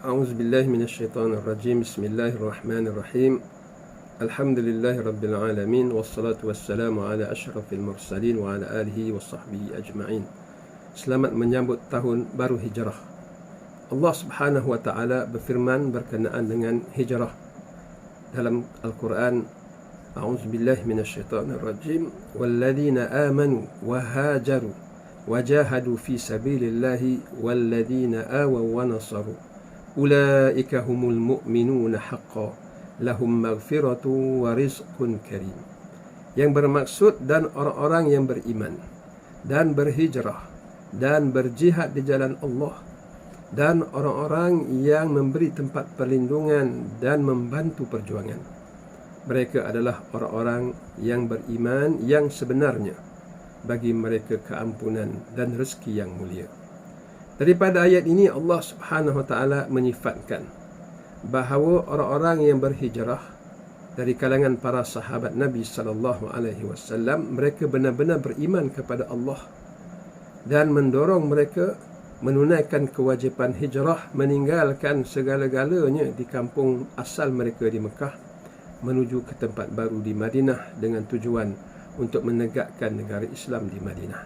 A'udzubillahi minasyaitonirrajim. Bismillahirrahmanirrahim. Alhamdulillahi rabbil alamin, wassalatu wassalamu ala asyrafil mursalin wa ala alihi wasahbihi ajma'in. Selamat menyambut tahun baru hijrah. Allah Subhanahu wa taala berfirman berkenaan dengan hijrah dalam Al-Quran. A'udzubillahi minasyaitonirrajim. Walladzina amanu wa hajaru wajahadu fi sabilillahi walladzina awaw wa nasaru ulaika humul mu'minuna haqqan lahum maghfiratu wa rizqun karim. Yang bermaksud dan orang-orang yang beriman dan berhijrah dan berjihad di jalan Allah, dan orang-orang yang memberi tempat perlindungan dan membantu perjuangan. Mereka adalah orang-orang yang beriman yang sebenarnya. Bagi mereka keampunan dan rezeki yang mulia. Daripada ayat ini Allah Subhanahu wa taala menyifatkan bahawa orang-orang yang berhijrah dari kalangan para sahabat Nabi sallallahu alaihi wasallam, mereka benar-benar beriman kepada Allah dan mendorong mereka menunaikan kewajipan hijrah, meninggalkan segala-galanya di kampung asal mereka di Mekah menuju ke tempat baru di Madinah dengan tujuan untuk menegakkan negara Islam di Madinah,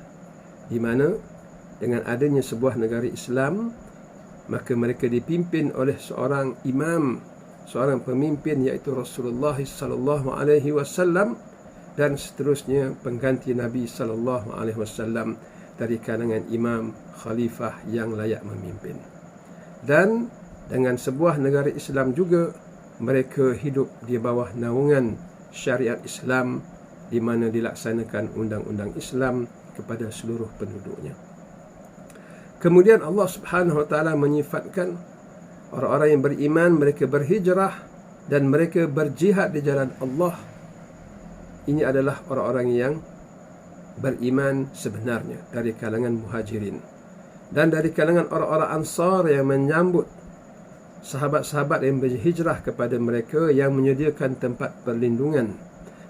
di mana dengan adanya sebuah negara Islam, maka mereka dipimpin oleh seorang imam, seorang pemimpin, iaitu Rasulullah sallallahu alaihi wasallam, dan seterusnya pengganti Nabi sallallahu alaihi wasallam dari kalangan imam khalifah yang layak memimpin. Dan dengan sebuah negara Islam juga, mereka hidup di bawah naungan syariat Islam, di mana dilaksanakan undang-undang Islam kepada seluruh penduduknya. Kemudian Allah Subhanahu wa taala menyifatkan orang-orang yang beriman, mereka berhijrah dan mereka berjihad di jalan Allah. Ini adalah orang-orang yang beriman sebenarnya dari kalangan muhajirin dan dari kalangan orang-orang ansar yang menyambut sahabat-sahabat yang berhijrah kepada mereka, yang menyediakan tempat perlindungan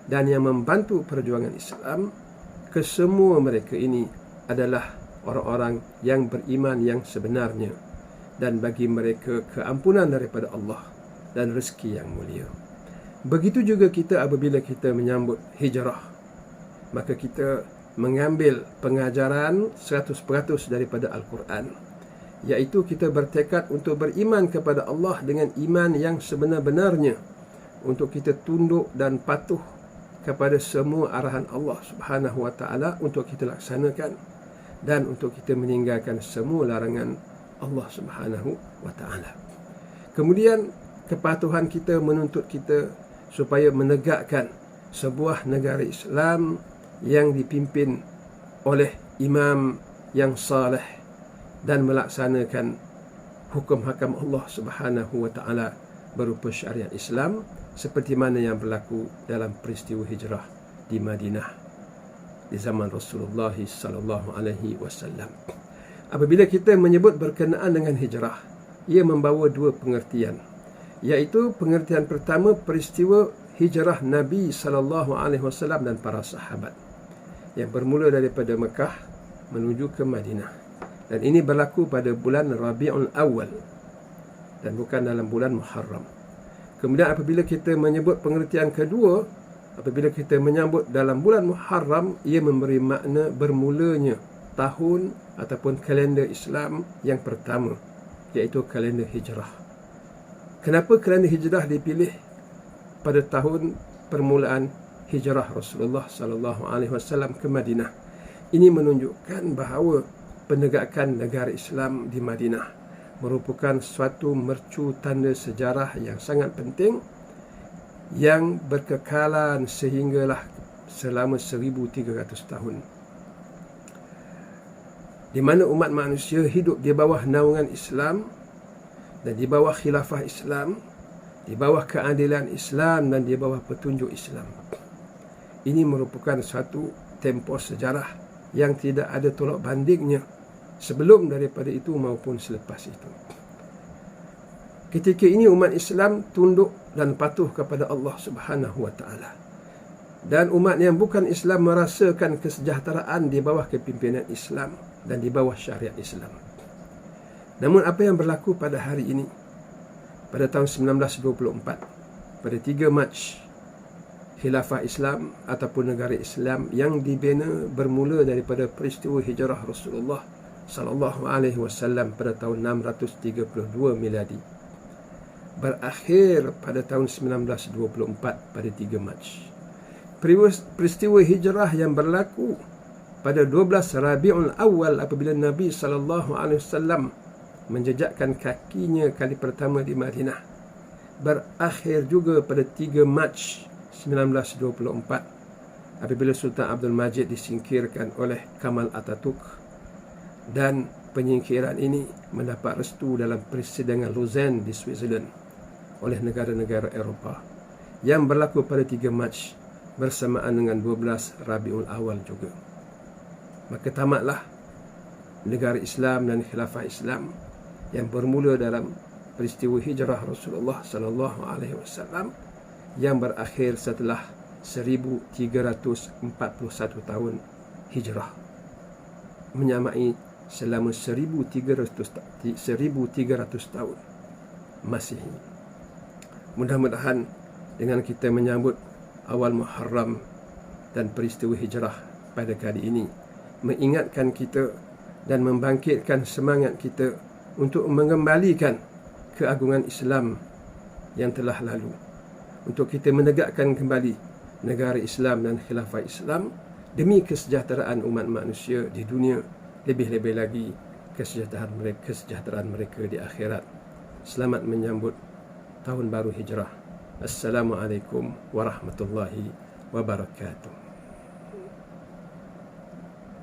dan yang membantu perjuangan Islam. Kesemua mereka ini adalah orang-orang yang beriman yang sebenarnya, dan bagi mereka keampunan daripada Allah dan rezeki yang mulia. Begitu juga kita apabila kita menyambut hijrah, maka kita mengambil pengajaran 100% daripada Al-Quran, iaitu kita bertekad untuk beriman kepada Allah dengan iman yang sebenar-benarnya, untuk kita tunduk dan patuh kepada semua arahan Allah Subhanahu wa taala untuk kita laksanakan, dan untuk kita meninggalkan semua larangan Allah Subhanahu wa taala. Kemudian kepatuhan kita menuntut kita supaya menegakkan sebuah negara Islam yang dipimpin oleh imam yang saleh dan melaksanakan hukum-hakam Allah Subhanahu wa taala berupa syariat Islam, seperti mana yang berlaku dalam peristiwa hijrah di Madinah di zaman Rasulullah sallallahu alaihi wasallam. Apabila kita menyebut berkenaan dengan hijrah, ia membawa dua pengertian, iaitu pengertian pertama, peristiwa hijrah Nabi sallallahu alaihi wasallam dan para sahabat yang bermula daripada Mekah menuju ke Madinah, dan ini berlaku pada bulan Rabiul Awal dan bukan dalam bulan Muharram. Kemudian apabila kita menyebut pengertian kedua, apabila kita menyambut dalam bulan Muharram, ia memberi makna bermulanya tahun ataupun kalender Islam yang pertama, iaitu kalender hijrah. Kenapa kalender hijrah dipilih pada tahun permulaan hijrah Rasulullah sallallahu alaihi wasallam ke Madinah? Ini menunjukkan bahawa penegakan negara Islam di Madinah merupakan suatu mercu tanda sejarah yang sangat penting, yang berkekalan sehinggalah selama 1300 tahun, di mana umat manusia hidup di bawah naungan Islam dan di bawah khilafah Islam, di bawah keadilan Islam dan di bawah petunjuk Islam. Ini merupakan satu tempoh sejarah yang tidak ada tolak bandingnya sebelum daripada itu maupun selepas itu. Ketika ini umat Islam tunduk dan patuh kepada Allah Subhanahu wa taala. Dan umat yang bukan Islam merasakan kesejahteraan di bawah kepimpinan Islam dan di bawah syariat Islam. Namun apa yang berlaku pada hari ini pada tahun 1924, pada 3 Mac, Khilafah Islam ataupun negara Islam yang dibina bermula daripada peristiwa hijrah Rasulullah sallallahu alaihi wasallam pada tahun 632 miladi, berakhir pada tahun 1924 pada 3 Mac. Peristiwa hijrah yang berlaku pada 12 Rabiul Awal apabila Nabi sallallahu alaihi wasallam menjejakkan kakinya kali pertama di Madinah, berakhir juga pada 3 Mac 1924 apabila Sultan Abdul Majid disingkirkan oleh Kamal Atatürk, dan penyingkiran ini mendapat restu dalam persidangan Lausanne di Switzerland oleh negara-negara Eropah yang berlaku pada 3 Mac bersamaan dengan 12 Rabiul Awal juga. Maka tamatlah negara Islam dan khilafah Islam yang bermula dalam peristiwa hijrah Rasulullah sallallahu alaihi wasallam yang berakhir setelah 1341 tahun hijrah, menyamai selama 1300 tahun Masihi. Mudah-mudahan dengan kita menyambut awal Muharram dan peristiwa hijrah pada kali ini mengingatkan kita dan membangkitkan semangat kita untuk mengembalikan keagungan Islam yang telah lalu, untuk kita menegakkan kembali negara Islam dan khilafah Islam demi kesejahteraan umat manusia di dunia, lebih-lebih lagi kesejahteraan mereka di akhirat. Selamat menyambut Tahun Baru Hijrah. Assalamualaikum warahmatullahi wabarakatuh.